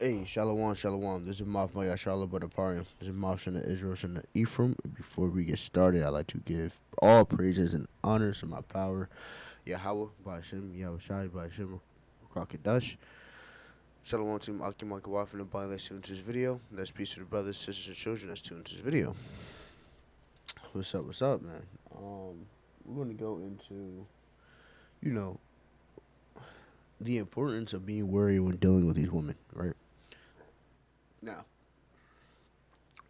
Hey, Shalom, Shalom. This is Maf Maya Shalom Badaparian. This is Maf Shana Israel Shana Ephraim. Before we get started, I'd like to give all praises and honors to my power, Yahweh, Ba'ashem, Yahweh Shai, Ba'ashem, Rakadash. Shalom to Akim Akawaf and the body that's tuned to this video. That's peace to the brothers, sisters, and children that's tuned to this video. What's up, man? We're going to go into, you know, the importance of being wary when dealing with these women, right? Now,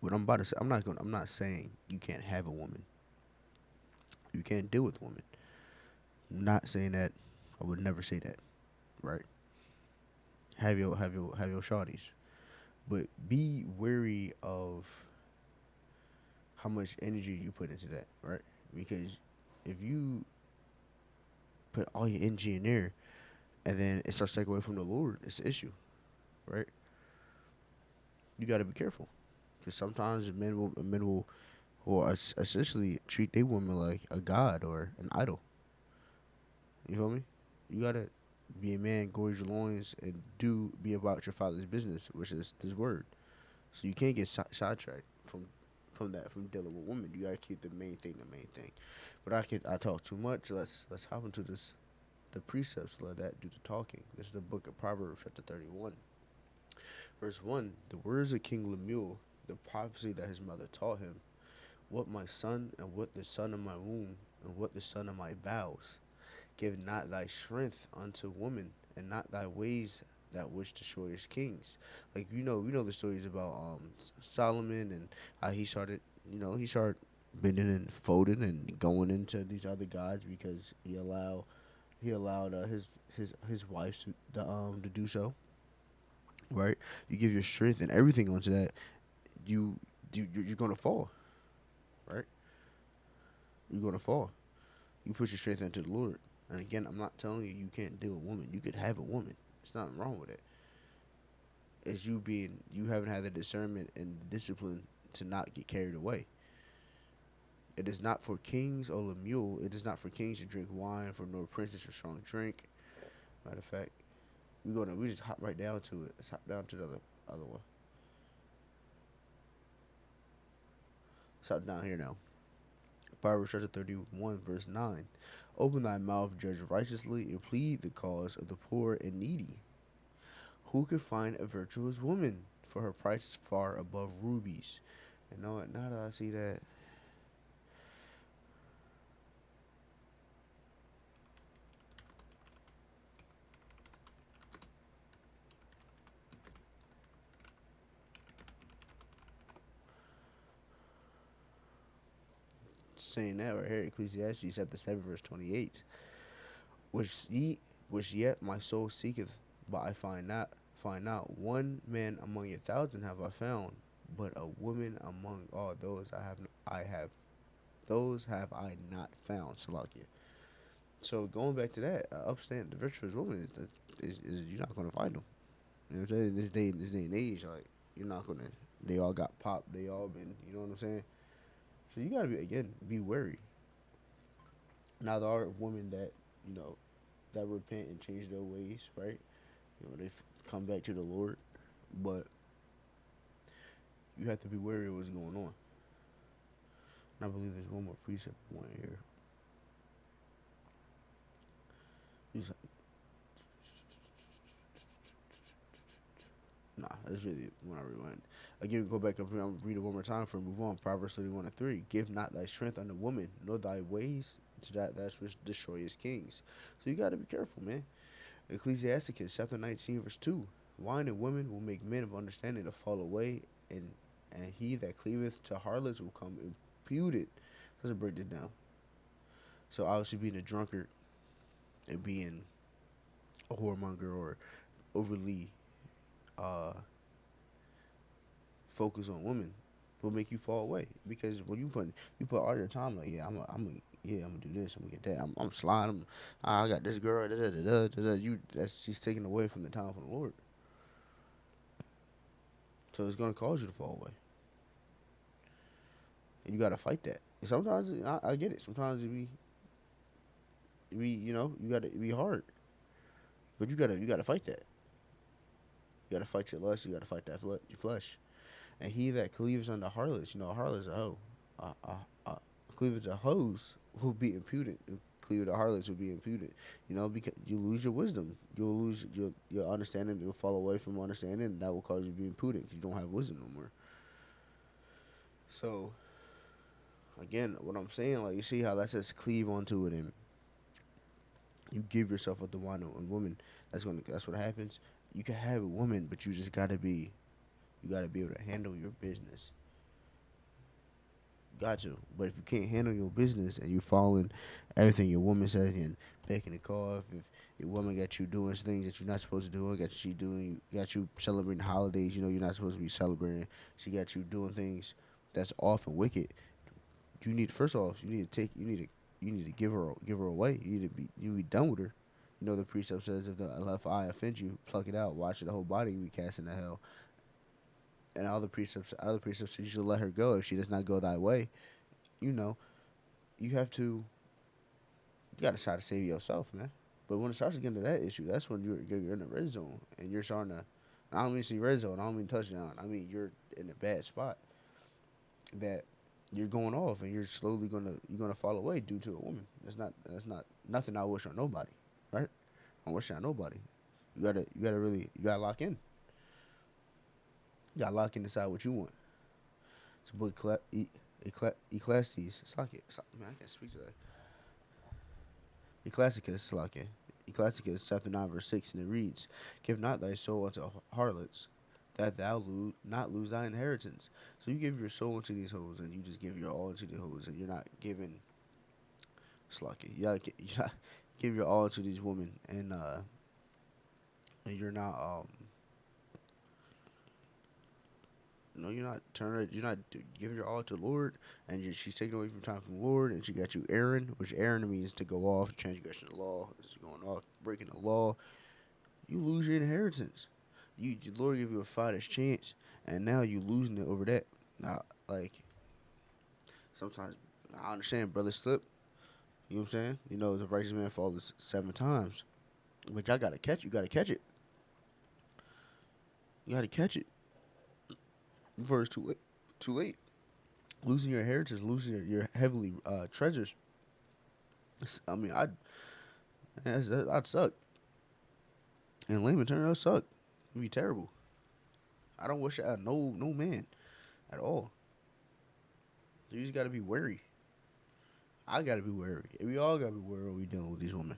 what I'm about to say, I'm not saying you can't have a woman. You can't deal with women. I'm not saying that. I would never say that, right? Have your shawties, but be wary of how much energy you put into that, right? Because if you put all your energy in there and then it starts taking away from the Lord, it's an issue, right? You got to be careful because sometimes men will essentially treat their woman like a god or an idol. You feel me? You gotta be a man, gorge your loins, and do be about your father's business, which is this word. So you can't get sidetracked from dealing with women. You gotta keep the main thing the main thing. But I talk too much. Let's hop into this. The precepts let that do the talking. This is the book of Proverbs, chapter 31, verse 1. The words of King Lemuel, the prophecy that his mother taught him. What my son, and what the son of my womb, and what the son of my vows. Give not thy strength unto woman, and not thy ways that which destroys kings. Like we know the stories about Solomon and how he started bending and folding and going into these other gods because he allowed his wife to do so. Right, you give your strength and everything onto that, you you're gonna fall. Right, you're gonna fall. You put your strength into the Lord. And again, I'm not telling you can't deal with a woman. You could have a woman. There's nothing wrong with it. It's you haven't had the discernment and the discipline to not get carried away. It is not for kings or Lemuel. It is not for kings to drink wine, for nor princes for strong drink. Matter of fact, we just hop right down to it. Let's hop down to the other one. Let's hop down here now. Proverbs chapter 31, verse 9. Open thy mouth, judge righteously, and plead the cause of the poor and needy. Who could find a virtuous woman? For her price is far above rubies. And know what? Now that I see that, saying that right here, Ecclesiastes chapter 7, verse 28. Which ye, which yet my soul seeketh, but I find not one man among 1,000 have I found, but a woman among all those I have those have I not found. Salakia. So going back to that, upstand the virtuous woman is you're not gonna find them. You know what I'm saying? In this day and age, like you're not gonna. They all got popped. They all been. You know what I'm saying? So you gotta be wary. Now there are women that you know that repent and change their ways, right? They come back to the Lord, but you have to be wary of what's going on. And I believe there's one more precept one here. Nah, that's really when I rewind. Again, go back up here. I'm read it one more time for move on. Proverbs 31 and 3. Give not thy strength unto woman, nor thy ways to that which destroys kings. So you got to be careful, man. Ecclesiasticus chapter 19, verse 2. Wine and women will make men of understanding to fall away, and he that cleaveth to harlots will come imputed. Let's break this down. So obviously being a drunkard and being a whoremonger or overly uh, focused on women will make you fall away because when you put all your time like I'm gonna do this, I'm gonna get that, I'm sliding, I got this girl, da, da, da, da, da, da. You that's she's taking away from the time from the Lord, so it's gonna cause you to fall away, and you gotta fight that. And sometimes I get it. Sometimes you gotta be hard, but you gotta fight that. You gotta fight your lust. You gotta fight that your flesh. And he that cleaves unto harlots, a harlot's a hoe. Cleavage to hoes will be impudent. Cleave to harlots will be impudent. Because you lose your wisdom. You'll lose your understanding. You'll fall away from understanding. And that will cause you to be impudent because you don't have wisdom no more. So, again, what I'm saying, like, you see how that says cleave onto it, and you give yourself up to one woman. That's what happens. You can have a woman, but you gotta be able to handle your business. Got to. But if you can't handle your business and you following everything your woman says and making the call, if your woman got you doing things that you're not supposed to do, got you celebrating holidays, you're not supposed to be celebrating. She got you doing things that's off and wicked. You need first off, you need to give her away. You need to be done with her. The precept says if the left eye offends you, pluck it out. Watch it, the whole body be cast into hell. And other precepts, you should let her go if she does not go thy way. You know, you have to, you got to try to save yourself, man. But when it starts to get into that issue, that's when you're in the red zone and you're starting to. I don't mean see red zone. I don't mean touchdown. I mean you're in a bad spot that you're going off and you're gonna fall away due to a woman. That's not nothing I wish on nobody, right? I wish on nobody. You gotta lock in. You gotta lock in, decide what you want. It's a book, Ecclesiastes. Man, I can't speak today. Ecclesiastes chapter 9 verse 6, and it reads, "Give not thy soul unto harlots, that thou not lose thy inheritance." So you give your soul into these hoes, and you just give your all into the hoes, and you're not giving Slakia. You not give your all to these women, and you're not no, you're not giving your all to the Lord, and she's taking away from time from the Lord, and she got you Aaron, which Aaron means to go off, transgression of the law, is going off, breaking the law. You lose your inheritance. The Lord give you a fighter's chance, and now you losing it over that. Now, like sometimes I understand brothers slip. You know what I'm saying? The righteous man falls 7 times, but y'all gotta catch. You gotta catch it. You gotta catch it. Before it's too late. Too late. Losing your inheritance, losing your heavenly treasures. I mean, I'd suck. And layman turn out suck. It'd be terrible. I don't wish I had no man at all. You just gotta be wary. I gotta be wary. We all gotta be wary when we dealing with these women.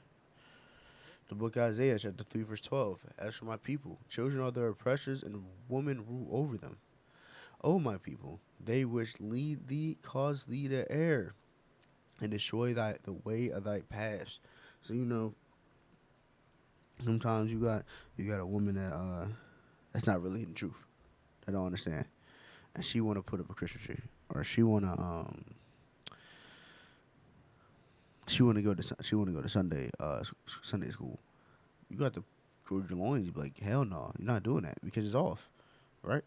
The book of Isaiah, chapter 3, verse 12. As for my people, children are their oppressors, and women rule over them. O my people, they which lead thee cause thee to err, and destroy the way of thy paths. So sometimes you got a woman that's not really in truth. That don't understand, and she want to put up a Christmas tree, or she want to go to Sunday school. You got to curl your loins. You be like, hell no, you're not doing that because it's off, right?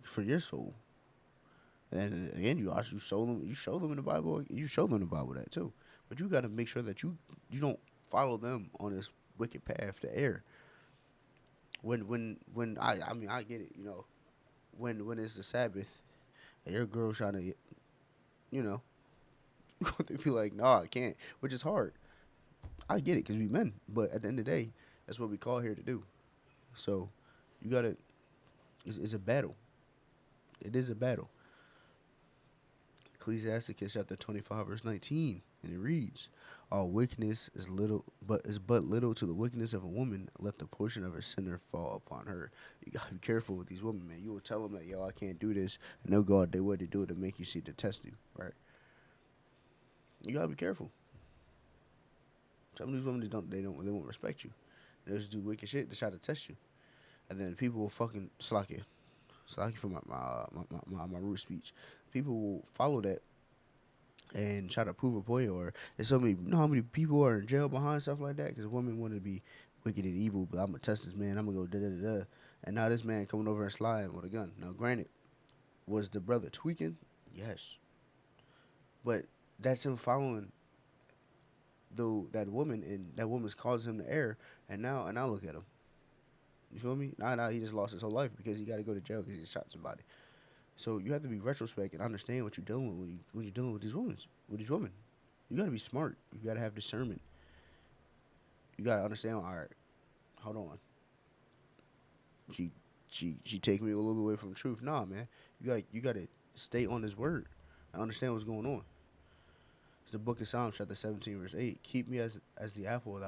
For your soul. And again, you show them in the Bible. You show them in the Bible that too. But you got to make sure that you don't follow them on this wicked path to err. When I mean I get it. When it's the Sabbath and your girl trying to you know they be like, no, I can't, which is hard. I get it because we men, but at the end of the day, that's what we call here to do. So you gotta. It's a battle. It is a battle. Ecclesiasticus chapter 25 verse 19, and it reads, "All wickedness is but little to the wickedness of a woman. Let the portion of her sinner fall upon her." You gotta be careful with these women, man. You will tell them that, yo, I can't do this, and they'll go out their way to do it to make you see, to test you, right? You gotta be careful. Some of these women they won't respect you. They'll just do wicked shit to try to test you, and then people will fucking slack you. Slack you for my rude speech. People will follow that and try to prove a point, or there's so many. How many people are in jail behind stuff like that because women want to be wicked and evil. But I'm gonna test this man. I'm gonna go da da da da. And now this man coming over and sliding with a gun. Now, granted, was the brother tweaking? Yes, but that's him following though that woman, and that woman's causing him to err. And now look at him. You feel me? Nah, he just lost his whole life because he got to go to jail because he shot somebody. So you have to be retrospect and understand what you're dealing with when you're dealing with these women. With these women, you got to be smart. You got to have discernment. You got to understand. All right, hold on. She she take me a little bit away from the truth. Nah, man. You got to stay on his word. I understand what's going on. It's the book of Psalms, chapter 17, verse 8. Keep me as the apple of the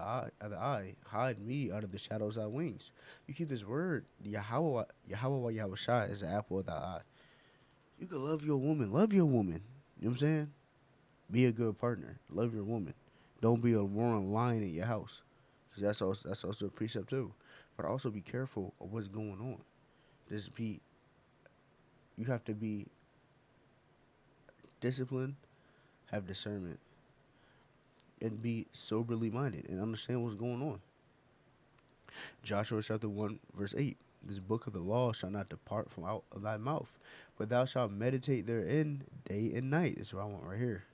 eye. Hide me under the shadows of thy wings. You keep this word. Yahweh Yahweh Shai is the apple of thy eye. You can love your woman. Love your woman. You know what I'm saying? Be a good partner. Love your woman. Don't be a roaring lion in your house. 'Cause that's also a precept too. But also be careful of what's going on. Just be. You have to be disciplined, have discernment, and be soberly minded and understand what's going on. Joshua chapter 1 verse 8. This book of the law shall not depart from out of thy mouth, but thou shalt meditate therein day and night. This is what I want right here.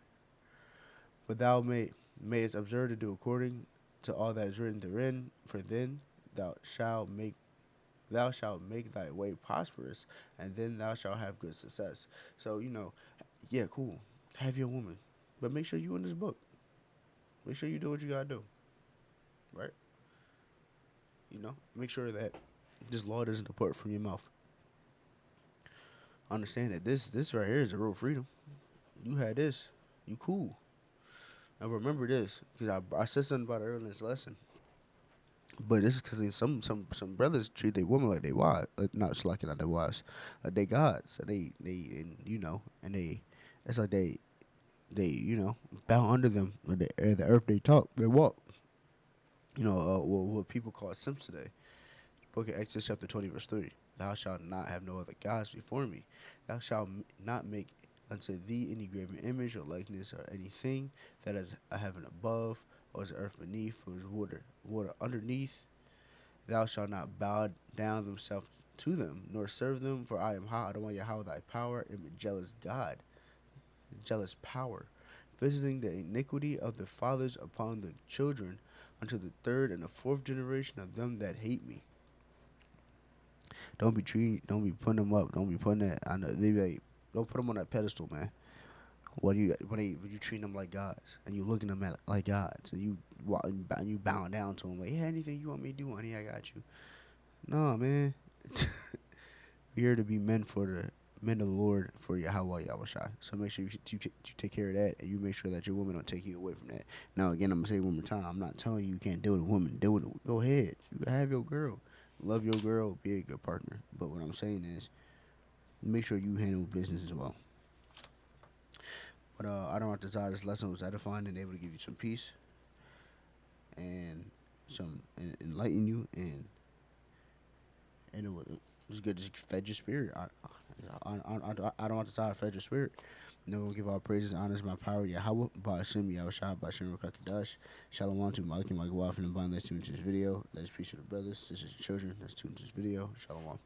But mayest observe to do according to all that is written therein, for then thou shalt make thy way prosperous, and then thou shalt have good success. So, yeah, cool. Have your woman. But make sure you in this book. Make sure you do what you gotta do. Right? Make sure that this law doesn't depart from your mouth. Understand that this right here is a real freedom. You had this. You cool. Now remember this, because I said something about it earlier in this lesson. But this is because some brothers treat their women like they wives, not just like not their wives, like they gods. And they and they, it's like they bow under them. Or the earth they walk. What people call simps today. Book of Exodus chapter 20 verse 3. Thou shalt not have no other gods before me. Thou shalt not make unto thee any graven image or likeness or anything that is a heaven above or is earth beneath or is water underneath. Thou shalt not bow down themselves to them, nor serve them, for I am Adonai Yahweh thy power, am a jealous God, jealous power, visiting the iniquity of the fathers upon the children unto the third and the fourth generation of them that hate me. Don't be putting them up. Don't be putting that. I know they be like, don't put them on that pedestal, man. When you treat them like gods and you looking them at like gods and you bowing down to them like, yeah, anything you want me to do, honey, I got you. No, man. We're here to be men of the Lord for Yahweh Yahushai. So make sure you take care of that, and you make sure that your woman don't take you away from that. Now again, I'm gonna say it one more time. I'm not telling you can't deal with a woman. Deal with it. Go ahead. You can have your girl. Love your girl. Be a good partner. But what I'm saying is, make sure you handle business as well. But I don't desire this lesson was edifying and able to give you some peace and some enlighten you and it was good. Just fed your spirit. I don't want to tie fed your spirit. No, give all praises and honors my power. Yahweh, Ba'ashem, Yahushua, Ba'ashem, Rakakadash. Shalom to Malik and my wife and the bond that's tuned to this video. Let's peace to the brothers, sisters, and children that's tuned to this video. Shalom.